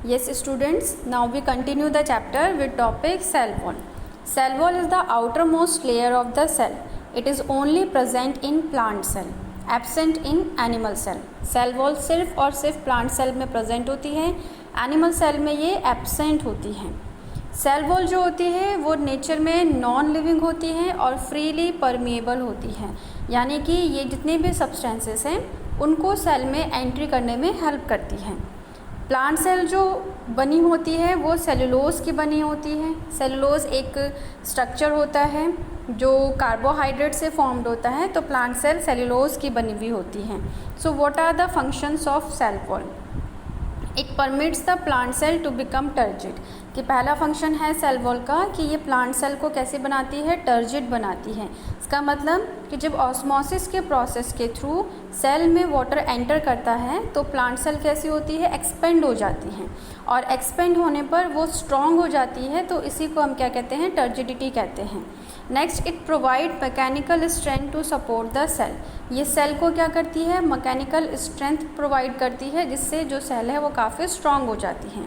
Yes, students, now we continue the chapter with topic cell wall. Cell wall is the outermost layer of the cell. It is only present in plant cell, absent in animal cell. Cell wall सिर्फ और सिर्फ plant cell में present होती है, animal cell में ये absent होती है. सेल वॉल जो होती है वो नेचर में नॉन लिविंग होती है और फ्रीली परमिएबल होती है, यानी कि ये जितने भी सब्सटेंसेस हैं उनको सेल में एंट्री करने में हेल्प करती है. प्लांट सेल जो बनी होती है वो सेलुलोज की बनी होती है. सेलुलोज एक स्ट्रक्चर होता है जो कार्बोहाइड्रेट से फॉर्म्ड होता है, तो प्लांट सेल सेलुलोज की बनी हुई होती हैं. So what are the functions of cell wall? It permits the plant cell to become turgid. कि पहला फंक्शन है सेल वॉल का कि ये प्लांट सेल को कैसे बनाती है? टर्जिड बनाती है. इसका मतलब कि जब ऑस्मोसिस के प्रोसेस के थ्रू सेल में वाटर एंटर करता है तो प्लांट सेल कैसी होती है? एक्सपेंड हो जाती हैं, और एक्सपेंड होने पर वो स्ट्रॉन्ग हो जाती है, तो इसी को हम क्या कहते हैं? टर्जिडिटी कहते हैं. Next, it provide mechanical strength to support the cell. ये सेल को क्या करती है? मैकेनिकल स्ट्रेंथ प्रोवाइड करती है, जिससे जो सेल है वो काफ़ी स्ट्रॉन्ग हो जाती हैं.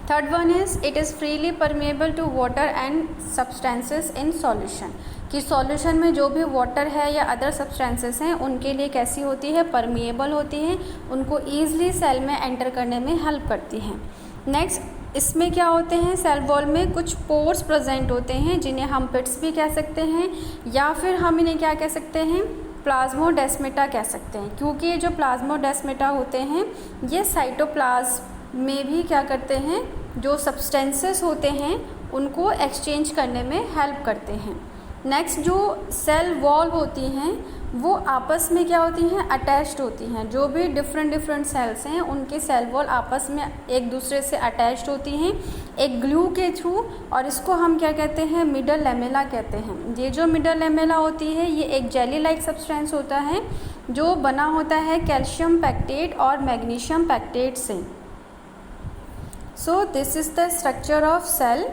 Third one is it is freely permeable to water and substances in solution. कि सॉल्यूशन में जो भी वाटर है या अदर सब्सटेंसेस हैं उनके लिए कैसी होती है? परमिएबल होती हैं, उनको ईजिली सेल में एंटर करने में हेल्प करती हैं. नेक्स्ट, इसमें क्या होते हैं? सेल वॉल में कुछ पोर्स प्रेजेंट होते हैं जिन्हें हम पिट्स भी कह सकते हैं, या फिर हम इन्हें क्या कह सकते हैं? प्लाज्मोडेस्मेटा कह सकते हैं, क्योंकि ये जो प्लाज्मोडेस्मेटा होते हैं ये साइटोप्लाज्म में भी क्या करते हैं? जो सब्सटेंसेस होते हैं उनको एक्सचेंज करने में हेल्प करते हैं. नेक्स्ट, जो सेल वॉल होती हैं वो आपस में क्या होती हैं? अटैच्ड होती हैं. जो भी डिफरेंट सेल्स हैं उनके सेल वॉल आपस में एक दूसरे से अटैच्ड होती हैं एक ग्लू के थ्रू, और इसको हम क्या कहते हैं? मिडल लेमेला कहते हैं. ये जो मिडल लेमेला होती है ये एक जेली लाइक सब्सटेंस होता है जो बना होता है कैल्शियम पैक्टेट और मैग्नीशियम पैक्टेट से. So this is the structure of cell.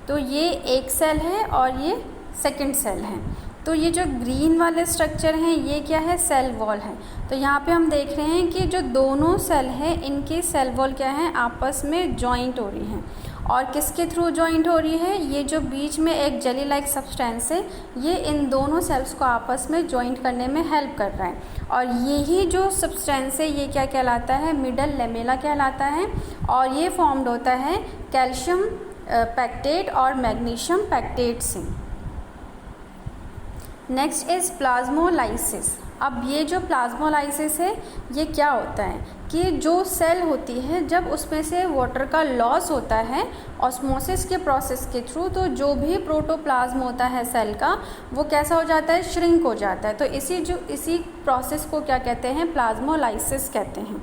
तो ये एक सेल है और ये सेकंड सेल है. तो ये जो ग्रीन वाले स्ट्रक्चर हैं ये क्या है? सेल वॉल है. तो यहाँ पे हम देख रहे हैं कि जो दोनों सेल हैं इनकी सेल वॉल क्या है? आपस में जॉइंट हो रही हैं. और किसके थ्रू जॉइंट हो रही है? ये जो बीच में एक जेली लाइक सब्सटेंस है ये इन दोनों सेल्स को आपस में जॉइंट करने में हेल्प कर रहा है. और यही जो सब्सटेंस है ये क्या कहलाता है? मिडल लेमेला कहलाता है, और ये फॉर्म्ड होता है कैल्शियम पैक्टेट और मैग्नीशियम पैक्टेट से. Next is plasmolysis. अब ये जो प्लाज्मोलाइसिस है ये क्या होता है? कि जो सेल होती है जब उसमें से वाटर का लॉस होता है ऑस्मोसिस के प्रोसेस के थ्रू, तो जो भी प्रोटोप्लाज्म होता है सेल का वो कैसा हो जाता है? श्रिंक हो जाता है. तो इसी प्रोसेस को क्या कहते हैं? प्लाज्मोलाइसिस कहते हैं.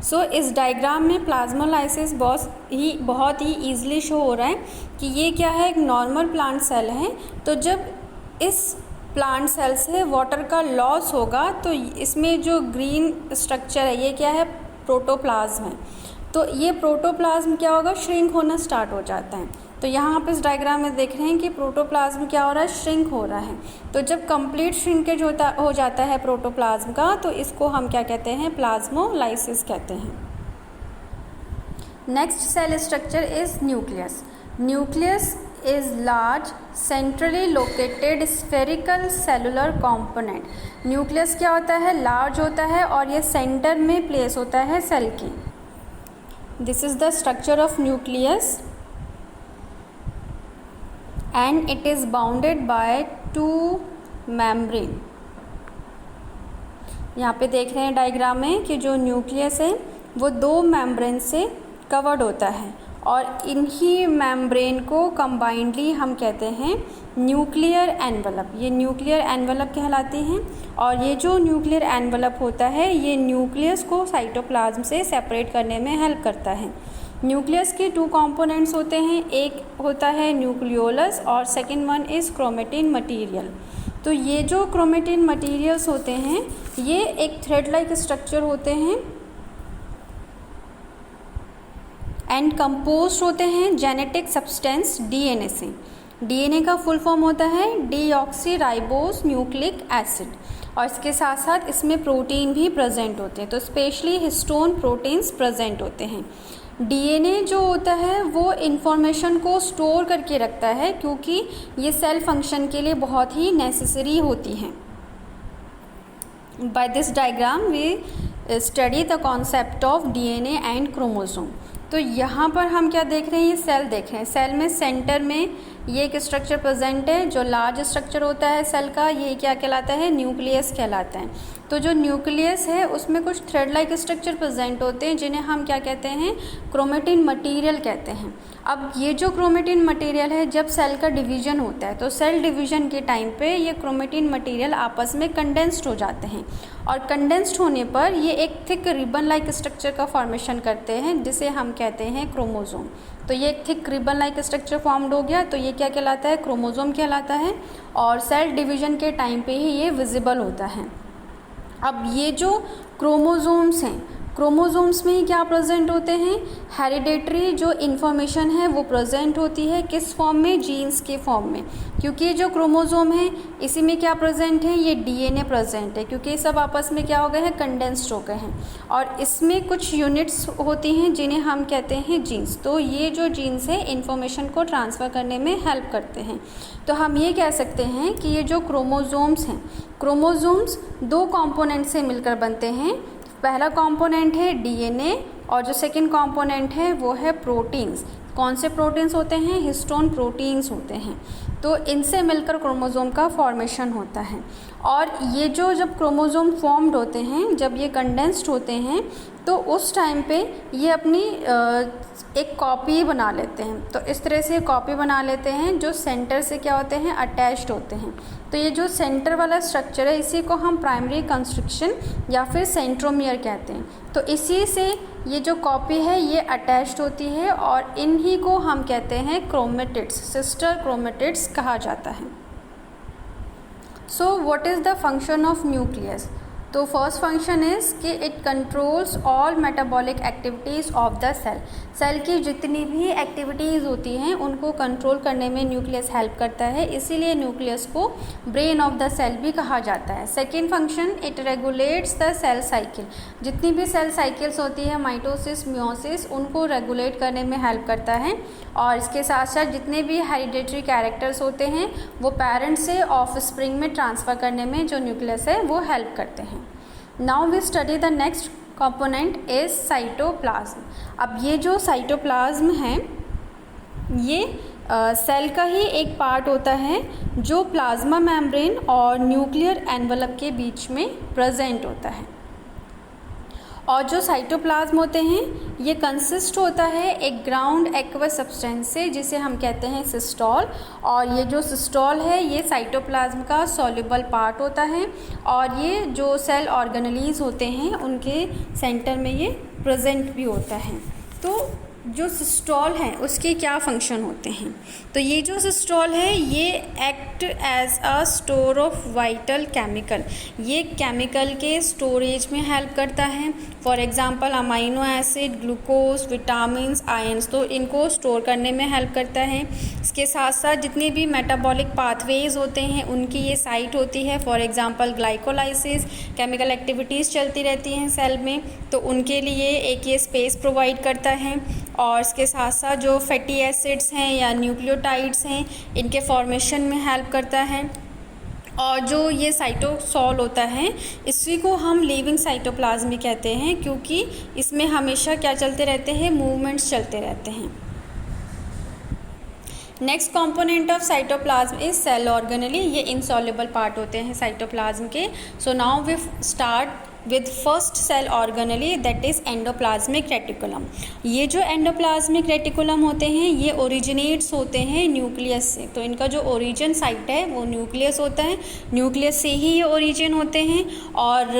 सो इस डायग्राम में प्लाज्मोलाइसिस बहुत ही ईजिली शो हो रहा है कि ये क्या है? एक नॉर्मल प्लांट सेल है. तो जब इस प्लांट सेल से वाटर का लॉस होगा तो इसमें जो ग्रीन स्ट्रक्चर है ये क्या है? प्रोटोप्लाज्म है. तो ये प्रोटोप्लाज्म क्या होगा? श्रिंक होना स्टार्ट हो जाता है. तो यहाँ आप इस डायग्राम में देख रहे हैं कि प्रोटोप्लाज्म क्या हो रहा है? श्रिंक हो रहा है. तो जब कंप्लीट श्रिंकेज हो जाता है प्रोटोप्लाज्म का तो इसको हम क्या कहते हैं? प्लाज्मोलाइसिस कहते हैं. Next cell structure is nucleus. Nucleus is large centrally located spherical cellular component. Nucleus क्या होता है? लार्ज होता है और ये सेंटर में प्लेस होता है सेल की. This is the structure of nucleus and it is bounded by two membrane. यहाँ पे देख रहे हैं डायग्राम में कि जो न्यूक्लियस है वो दो मेम्ब्रेन से कवर्ड होता है, और इन्हीं मेम्ब्रेन को कंबाइंडली हम कहते हैं न्यूक्लियर एनवलप. ये न्यूक्लियर एनवलप कहलाती हैं, और ये जो न्यूक्लियर एनवलप होता है ये न्यूक्लियस को साइटोप्लाज्म से सेपरेट करने में हेल्प करता है. न्यूक्लियस के टू कंपोनेंट्स होते हैं, एक होता है न्यूक्लियोलस और second one is chromatin material. तो ये जो क्रोमेटिन मटेरियल्स होते हैं ये एक थ्रेड लाइक स्ट्रक्चर होते हैं एंड कंपोज्ड होते हैं जेनेटिक सब्सटेंस डीएनए से. डीएनए का फुल फॉर्म होता है डीऑक्सीराइबोस न्यूक्लिक एसिड, और इसके साथ साथ इसमें प्रोटीन भी प्रेजेंट होते हैं, तो स्पेशली हिस्टोन प्रोटीन्स प्रेजेंट होते हैं। डीएनए जो होता है वो इन्फॉर्मेशन को स्टोर करके रखता है, क्योंकि ये सेल फंक्शन के लिए बहुत ही नेसेसरी होती हैं। By this diagram we study the concept of DNA and chromosome. तो यहाँ पर हम क्या देख रहे हैं, ये सेल देख रहे हैं। सेल में सेंटर में ये एक स्ट्रक्चर प्रेजेंट है, जो लार्ज स्ट्रक्चर होता है सेल का, ये क्या कहलाता है, न्यूक्लियस कहलाता है। तो जो न्यूक्लियस है उसमें कुछ थ्रेड लाइक स्ट्रक्चर प्रेजेंट होते हैं, जिन्हें हम क्या कहते हैं, क्रोमेटिन मटेरियल कहते हैं। अब ये जो क्रोमेटिन मटेरियल है, जब सेल का डिवीजन होता है तो सेल डिवीजन के टाइम पे ये क्रोमेटिन मटेरियल आपस में कंडेंस्ड हो जाते हैं, और कंडेंस्ड होने पर ये एक थिक रिबन लाइक स्ट्रक्चर का फॉर्मेशन करते हैं, जिसे हम कहते हैं क्रोमोसोम। तो ये एक thick ribbon like structure formed हो गया, तो ये क्या कहलाता है, क्रोमोसोम कहलाता है, और सेल डिवीजन के टाइम पे ही ये विजिबल होता है। अब ये जो क्रोमोसोम्स हैं, क्रोमोसोम्स में ही क्या प्रेजेंट होते हैं, हेरिडेटरी जो इन्फॉर्मेशन है वो प्रेजेंट होती है, किस फॉर्म में, जीन्स के फॉर्म में। क्योंकि जो क्रोमोसोम है इसी में क्या प्रेजेंट है, ये डीएनए प्रेजेंट है, क्योंकि ये सब आपस में क्या हो गए हैं, कंडेंस्ड हो गए हैं, और इसमें कुछ यूनिट्स होती हैं जिन्हें हम कहते हैं जीन्स। तो ये जो जीन्स है इन्फॉर्मेशन को ट्रांसफ़र करने में हेल्प करते हैं। तो हम ये कह सकते हैं कि ये जो क्रोमोसोम्स हैं, क्रोमोसोम्स दो कंपोनेंट से मिलकर बनते हैं। पहला कंपोनेंट है डीएनए, और जो सेकंड कंपोनेंट है वो है प्रोटीन्स। कौन से प्रोटीन्स होते हैं, हिस्टोन प्रोटीन्स होते हैं। तो इनसे मिलकर क्रोमोसोम का फॉर्मेशन होता है। और ये जो जब क्रोमोसोम फॉर्म्ड होते हैं, जब ये कंडेंस्ड होते हैं, तो उस टाइम पे ये अपनी एक कॉपी बना लेते हैं। तो इस तरह से कॉपी बना लेते हैं जो सेंटर से क्या होते हैं, अटैच्ड होते हैं। तो ये जो सेंटर वाला स्ट्रक्चर है इसी को हम प्राइमरी कंस्ट्रक्शन या फिर सेंट्रोमियर कहते हैं। तो इसी से ये जो कॉपी है ये अटैच्ड होती है, और इन्हीं को हम कहते हैं क्रोमेटिड्स, सिस्टर क्रोमेटिड्स कहा जाता है। So what is the function of nucleus? तो फर्स्ट फंक्शन इज़ कि it controls all metabolic activities of the cell. Cell की जितनी भी एक्टिविटीज़ होती हैं उनको कंट्रोल करने में न्यूक्लियस हेल्प करता है, इसीलिए न्यूक्लियस को ब्रेन ऑफ द सेल भी कहा जाता है। Second function, it regulates the cell cycle. जितनी भी सेल साइकिल्स होती है, माइटोसिस, मियोसिस, उनको रेगुलेट करने में हेल्प करता है। और इसके साथ साथ जितने भी हेरिडेटरी कैरेक्टर्स होते हैं वो पेरेंट्स से ऑफ स्प्रिंग में ट्रांसफ़र करने में जो न्यूक्लियस है वो हेल्प करते हैं। Now we study the next component is cytoplasm. अब ये जो साइटोप्लाज्म है ये सेल का ही एक पार्ट होता है जो प्लाज्मा मेम्ब्रेन और न्यूक्लियर एनवलप के बीच में प्रेजेंट होता है। और जो साइटोप्लाज्म होते हैं ये कंसिस्ट होता है एक ग्राउंड एक्वस सब्सटेंस से, जिसे हम कहते हैं सिस्टोल। और ये जो सिस्टोल है ये साइटोप्लाज्म का सॉल्युबल पार्ट होता है, और ये जो सेल ऑर्गेनेलीज होते हैं उनके सेंटर में ये प्रेजेंट भी होता है। तो जो सिस्टोल है उसके क्या फंक्शन होते हैं? तो ये जो सिस्टोल है ये act as a store of vital chemical. ये केमिकल के स्टोरेज में हेल्प करता है। For example amino acid, glucose, vitamins, ions, तो इनको स्टोर करने में हेल्प करता है। इसके साथ साथ जितने भी मेटाबॉलिक पाथवेज होते हैं उनकी ये साइट होती है। For example glycolysis, chemical activities चलती रहती हैं सेल में, तो उनके लिए एक ये स्पेस प्रोवाइड करता है। और इसके साथ साथ जो फैटी एसिड्स हैं या न्यूक्लियोटाइड्स हैं इनके फॉर्मेशन में हेल्प करता है। और जो ये साइटोसॉल होता है इसी को हम लिविंग साइटोप्लाज्म भी कहते हैं, क्योंकि इसमें हमेशा क्या चलते रहते हैं, मूवमेंट्स चलते रहते हैं। Next component of cytoplasm is cell organelle. ये इनसॉल्युबल पार्ट होते हैं साइटोप्लाज्म के। So now we start with first cell organelle, that is endoplasmic reticulum. ये जो एंडोप्लाज्मिक रेटिकुलम होते हैं ये ओरिजिनेट्स होते हैं न्यूक्लियस से। तो इनका जो ओरिजिन साइट है वो न्यूक्लियस होता है, न्यूक्लियस से ही ये ओरिजिन होते हैं। और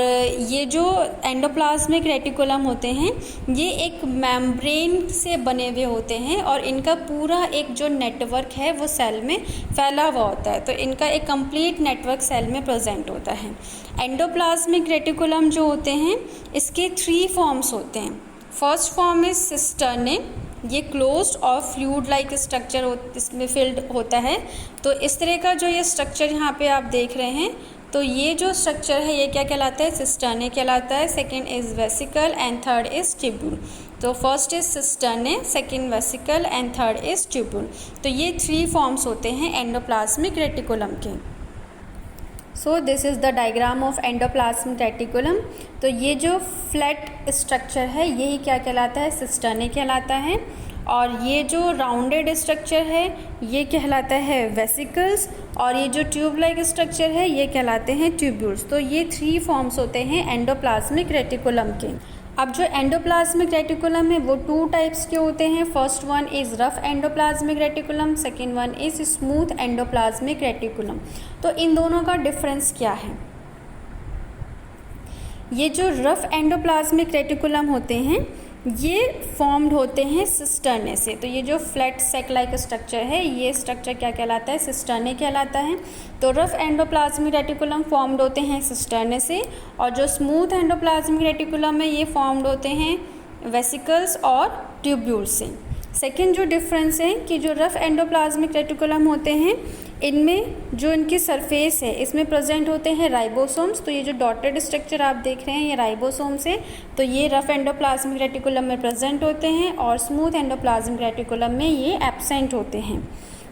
ये जो एंडोप्लाज्मिक रेटिकुलम होते हैं ये एक मेम्ब्रेन से बने हुए होते हैं, और इनका पूरा एक जो नेटवर्क है वो सेल में फैला हुआ होता है। तो इनका एक कंप्लीट नेटवर्क सेल में प्रेजेंट होता है। एंडोप्लाज्मिक रेटिकुलम जो होते हैं इसके 3 फॉर्म्स होते हैं। फर्स्ट फॉर्म इज सिस्टर्ने, ये क्लोज्ड और फ्लूइड लाइक स्ट्रक्चर इसमें फिल्ड होता है। तो इस तरह का जो ये स्ट्रक्चर यहाँ पे आप देख रहे हैं, तो ये जो स्ट्रक्चर है ये क्या कहलाता है? सिस्टर्ने कहलाता है। Second is vesicle and third is tubule. तो first is cisternae, second vesicle and third is tubule. तो ये 3 फॉर्म्स होते हैं एंडोप्लाज्मिक रेटिकुलम के। So this is the diagram of endoplasmic reticulum. तो ये जो फ्लैट स्ट्रक्चर है यही क्या कहलाता है? सिस्टर्ने कहलाता है। और ये जो राउंडेड स्ट्रक्चर है ये कहलाता है वेसिकल्स, और ये जो ट्यूब लाइक स्ट्रक्चर है ये कहलाते हैं ट्यूब्यूल्स। तो ये 3 फॉर्म्स होते हैं एंडोप्लाज्मिक रेटिकुलम के। अब जो एंडोप्लाज्मिक रेटिकुलम है वो 2 टाइप्स के होते हैं। First one is rough endoplasmic reticulum, second one is smooth endoplasmic reticulum. तो इन दोनों का डिफरेंस क्या है? ये जो रफ एंडोप्लाज्मिक रेटिकुलम होते हैं ये फॉर्म्ड होते हैं सिस्टर्ने से। तो ये जो फ्लैट सेक लाइक स्ट्रक्चर है ये स्ट्रक्चर क्या कहलाता है? सिस्टर्ने कहलाता है। तो रफ एंडोप्लाज्मिक रेटिकुलम फॉर्म्ड होते हैं सिस्टर्ने से, और जो स्मूथ एंडोप्लाज्मिक रेटिकुलम है ये फॉर्म्ड होते हैं वेसिकल्स और ट्यूब्यूल्स से। सेकेंड जो डिफरेंस है कि जो रफ एंडोप्लाज्मिक रेटिकुलम होते हैं इनमें जो इनकी सरफेस है इसमें प्रेजेंट होते हैं राइबोसोम्स। तो ये जो डॉटेड स्ट्रक्चर आप देख रहे हैं ये राइबोसोम्स है। तो ये रफ एंडोप्लाज्मिक रेटिकुलम में प्रेजेंट होते हैं और स्मूथ एंडोप्लाज्मिक रेटिकुलम में ये एब्सेंट होते हैं।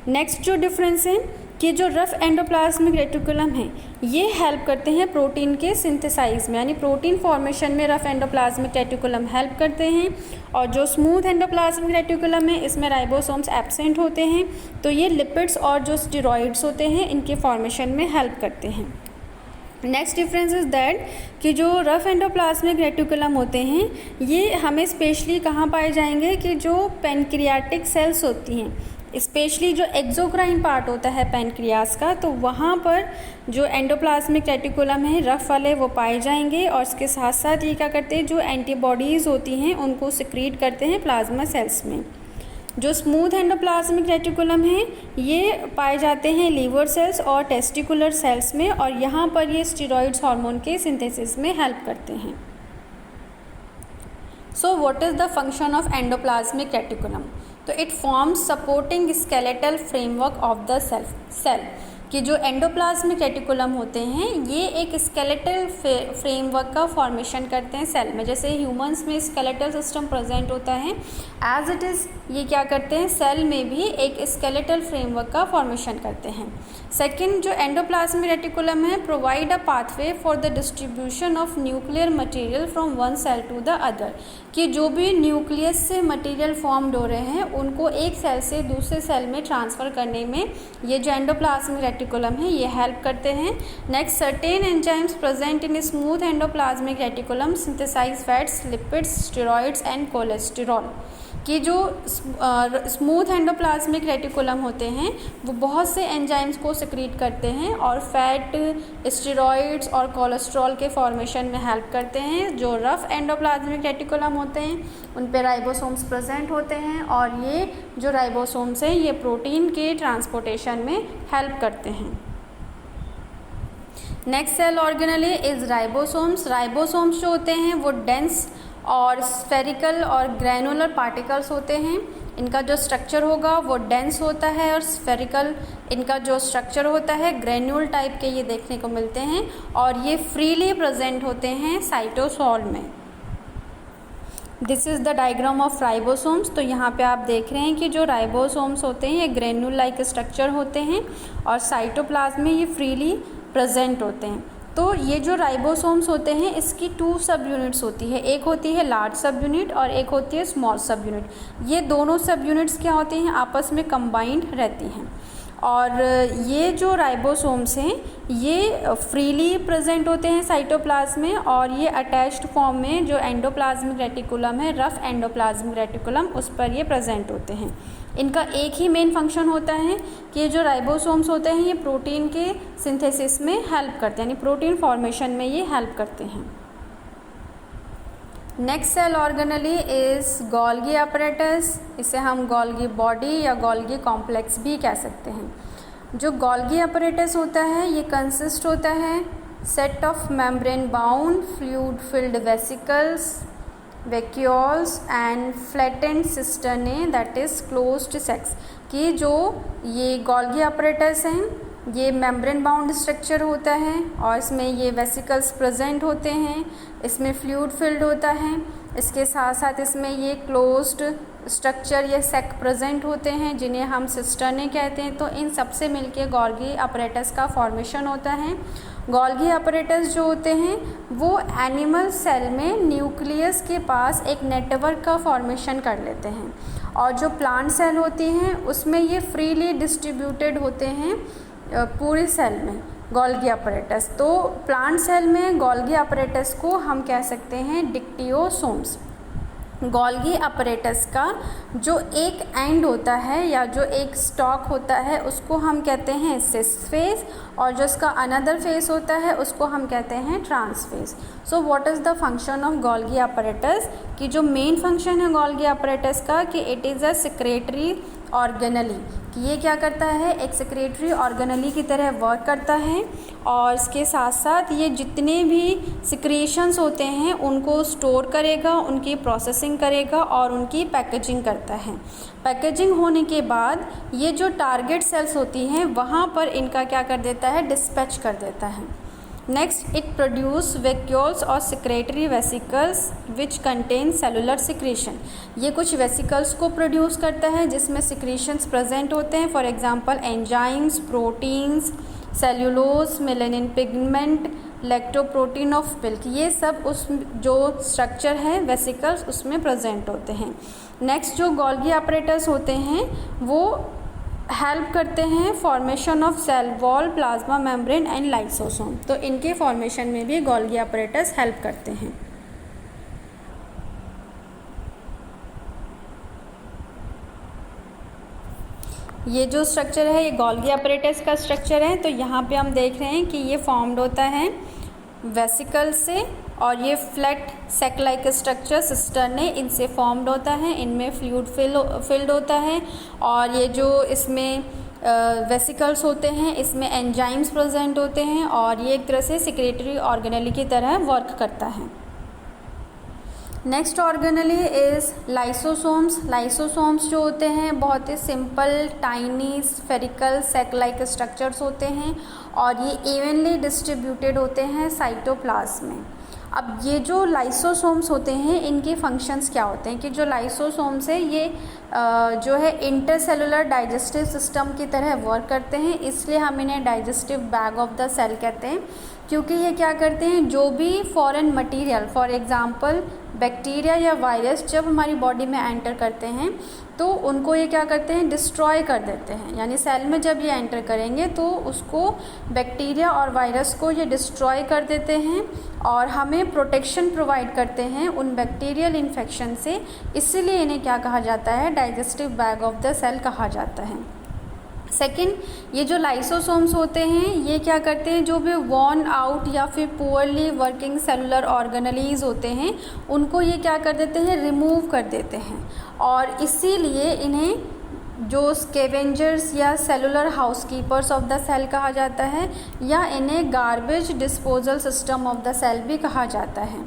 नेक्स्ट जो डिफरेंस है कि जो रफ एंडोप्लाज्मिक रेटिकुलम है ये हेल्प करते हैं प्रोटीन के सिंथेसाइज में, यानी प्रोटीन फॉर्मेशन में रफ एंडोप्लाज्मिक रेटिकुलम हेल्प करते हैं। और जो स्मूथ एंडोप्लाज्मिक रेटिकुलम है इसमें राइबोसोम्स एब्सेंट होते हैं। तो ये लिपिड्स और जो स्टेरॉइड्स होते हैं इनके फॉर्मेशन में हेल्प करते हैं। नेक्स्ट डिफरेंस इज़ दैट कि जो रफ एंडोप्लाज्मिक रेटिकुलम होते हैं ये हमें स्पेशली कहाँ पाए जाएंगे कि जो पैनक्रियाटिक सेल्स होती हैं, स्पेशली जो एक्सोक्राइन पार्ट होता है पैनक्रियास का, तो वहाँ पर जो एंडोप्लाज्मिक रेटिकुलम है रफ वाले वो पाए जाएंगे। और इसके साथ साथ ये क्या करते हैं, जो एंटीबॉडीज़ होती हैं उनको सिक्रीट करते हैं प्लाज्मा सेल्स में। जो स्मूथ एंडोप्लाज्मिक रेटिकुलम है ये पाए जाते हैं लीवर सेल्स और टेस्टिकुलर सेल्स में, और यहाँ पर ये स्टेरॉइड्स हार्मोन के सिंथेसिस में हेल्प करते हैं। So what is the function of endoplasmic reticulum? तो it forms supporting skeletal framework of the cell. कि जो एंडोप्लाज्मिक रेटिकुलम होते हैं ये एक स्केलेटल फ्रेमवर्क का फॉर्मेशन करते हैं सेल में। जैसे ह्यूमंस में स्केलेटल सिस्टम प्रेजेंट होता है, एज इट इज़ ये क्या करते हैं सेल में भी एक स्केलेटल फ्रेमवर्क का फॉर्मेशन करते हैं। सेकेंड जो एंडोप्लाज्मिक रेटिकुलम है provide a pathway for the distribution of nuclear material from one cell to the other. कि जो भी न्यूक्लियस से मटेरियल फॉर्म्ड हो रहे हैं उनको एक सेल से दूसरे सेल में ट्रांसफ़र करने में ये जो एंडोप्लाज्मिक रेटिकुलम है ये हेल्प करते हैं। Next, certain enzymes present in smooth endoplasmic reticulum synthesise fats, lipids, steroids and cholesterol. कि जो स्मूथ एंडोप्लाज्मिक रेटिकुलम होते हैं वो बहुत से एंजाइम्स को सिक्रीट करते हैं और फैट, स्टेरॉइड्स और कोलेस्ट्रॉल के फॉर्मेशन में हेल्प करते हैं। जो रफ एंडोप्लाज्मिक रेटिकुलम होते हैं उन पे राइबोसोम्स प्रेजेंट होते हैं, और ये जो राइबोसोम्स हैं ये प्रोटीन के ट्रांसपोर्टेशन में हेल्प करते हैं। Next cell organelle is ribosomes. Ribosomes जो होते हैं वो डेंस और स्फेरिकल और ग्रैनुलर पार्टिकल्स होते हैं। इनका जो स्ट्रक्चर होगा वो डेंस होता है और स्फेरिकल इनका जो स्ट्रक्चर होता है ग्रैन्यूल टाइप के ये देखने को मिलते हैं, और ये फ्रीली प्रेजेंट होते हैं साइटोसोल में। This is the diagram of ribosomes. तो यहाँ पे आप देख रहे हैं कि जो राइबोसोम्स होते हैं ये ग्रैन्यूल लाइक स्ट्रक्चर होते हैं और साइटोप्लाज्म में ये फ्रीली प्रेजेंट होते हैं। तो ये जो राइबोसोम्स होते हैं इसकी 2 सब यूनिट्स होती है, एक होती है लार्ज सब यूनिट और एक होती है स्मॉल सब यूनिट। ये दोनों सब यूनिट्स क्या होती हैं, आपस में कंबाइंड रहती हैं। और ये जो राइबोसोम्स हैं ये फ्रीली प्रेजेंट होते हैं साइटोप्लाज्म में, और ये अटैच्ड फॉर्म में जो एंडोप्लाज्मिक रेटिकुलम है रफ एंडोप्लाज्मिक रेटिकुलम उस पर ये प्रेजेंट होते हैं। इनका एक ही मेन फंक्शन होता है कि ये जो राइबोसोम्स होते हैं ये प्रोटीन के सिंथेसिस में हेल्प करते हैं, यानी प्रोटीन फॉर्मेशन में ये हेल्प करते हैं। Next cell organelle is Golgi apparatus. इसे हम गोल्गी बॉडी या गोल्गी कॉम्प्लेक्स भी कह सकते हैं। जो गोल्गी अपैरेटस होता है ये कंसिस्ट होता है set of membrane bound fluid filled vesicles vacuoles and flattened cisternae that is closed sex, कि जो ये गोल्गी अपरेटस हैं ये मेम्ब्रेन बाउंड स्ट्रक्चर होता है और इसमें ये वेसिकल्स प्रेजेंट होते हैं, इसमें फ्लूइड फिल्ड होता है, इसके साथ साथ इसमें ये क्लोज्ड स्ट्रक्चर या सेक प्रेजेंट होते हैं जिन्हें हम सिस्टर्ने कहते हैं। तो इन सब से मिलके गोल्गी अपरेटस का फॉर्मेशन होता है। गोल्गी अपरेटस जो होते हैं वो एनिमल सेल में न्यूक्लियस के पास एक नेटवर्क का फॉर्मेशन कर लेते हैं, और जो प्लांट सेल होती हैं उसमें ये फ्रीली डिस्ट्रीब्यूटेड होते हैं पूरे सेल में गोल्गी अपरेटस। तो प्लांट सेल में गोल्गी अपरेटस को हम कह सकते हैं डिक्टियोसोम्स। गोल्गी अपरेटस का जो एक एंड होता है या जो एक स्टॉक होता है उसको हम कहते हैं सिस फेस, और जो इसका अनदर फेस होता है उसको हम कहते हैं trans face. So what is the function of Golgi apparatus, कि जो मेन फंक्शन है गोल्गी अपरेटस का कि it is a secretory organelle, कि ये क्या करता है एक सेक्रेटरी ऑर्गेनली की तरह वर्क करता है, और इसके साथ साथ ये जितने भी सिक्रेशंस होते हैं उनको स्टोर करेगा, उनकी प्रोसेसिंग करेगा और उनकी पैकेजिंग करता है। पैकेजिंग होने के बाद ये जो टारगेट सेल्स होती हैं वहाँ पर इनका क्या कर देता है डिस्पैच कर देता है। नेक्स्ट इट प्रोड्यूस वैक्यूल्स और secretary vesicles which contain cellular secretion, ये कुछ वेसिकल्स को प्रोड्यूस करता है जिसमें सिक्रीशंस प्रेजेंट होते हैं, for example enzymes, proteins, cellulose, melanin pigment, lactoprotein of milk, ये सब उस जो स्ट्रक्चर है वेसिकल्स उसमें प्रेजेंट होते हैं। नेक्स्ट जो गोल्गी अपरेटस होते हैं वो हेल्प करते हैं formation of cell wall, plasma membrane and lysosome, तो इनके फॉर्मेशन में भी गोल्गी अपरेटस हेल्प करते हैं। ये जो स्ट्रक्चर है ये गोल्गी अपरेटस का स्ट्रक्चर है। तो यहाँ पे हम देख रहे हैं कि ये फॉर्म्ड होता है वेसिकल से, और ये फ्लैट सेक लाइक स्ट्रक्चर सिस्टर्ने इनसे फॉर्म्ड होता है, इनमें फ्लूइड फिल्ड होता है, और ये जो इसमें वेसिकल्स होते हैं इसमें एंजाइम्स प्रेजेंट होते हैं, और ये एक तरह से सेक्रेटरी ऑर्गेनली की तरह वर्क करता है। Next organelle is lysosomes. Lysosomes जो होते हैं बहुत ही सिंपल टाइनी स्फेरिकल सेक लाइक स्ट्रक्चर्स होते हैं, और ये इवनली डिस्ट्रीब्यूटेड होते हैं साइटोप्लाज्म में। अब ये जो लाइसोसोम्स होते हैं इनके फंक्शंस क्या होते हैं, कि जो लाइसोसोम्स है ये जो है इंटरसेलुलर डाइजेस्टिव सिस्टम की तरह वर्क करते हैं, इसलिए हम इन्हें digestive bag of the cell कहते हैं, क्योंकि ये क्या करते हैं जो भी foreign material for example bacteria या वायरस जब हमारी बॉडी में एंटर करते हैं तो उनको ये क्या करते हैं डिस्ट्रॉय कर देते हैं, यानी सेल में जब ये एंटर करेंगे तो उसको बैक्टीरिया और वायरस को ये डिस्ट्रॉय कर देते हैं और हमें प्रोटेक्शन प्रोवाइड करते हैं उन बैक्टीरियल इन्फेक्शन से, इसीलिए इन्हें क्या कहा जाता है digestive bag of the cell कहा जाता है। सेकेंड, ये जो लाइसोसोम्स होते हैं ये क्या करते हैं जो भी वॉर्न आउट या फिर पुअरली वर्किंग सेलुलर ऑर्गेनलीज होते हैं उनको ये क्या कर देते हैं रिमूव कर देते हैं, और इसीलिए इन्हें जो स्कैवेंजर्स या cellular housekeepers of the cell कहा जाता है, या इन्हें garbage disposal system of the cell भी कहा जाता है।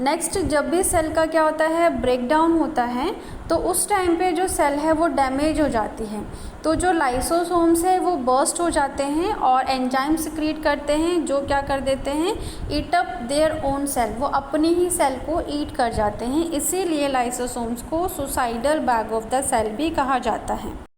नेक्स्ट, जब भी सेल का क्या होता है ब्रेक डाउन होता है तो उस टाइम पे जो सेल है वो डैमेज हो जाती है, तो जो लाइसोसोम्स है वो बर्स्ट हो जाते हैं और एंजाइम सिक्रीट करते हैं जो क्या कर देते हैं eat up their own cell, वो अपनी ही सेल को ईट कर जाते हैं, इसीलिए लाइसोसोम्स को suicidal bag of the cell भी कहा जाता है।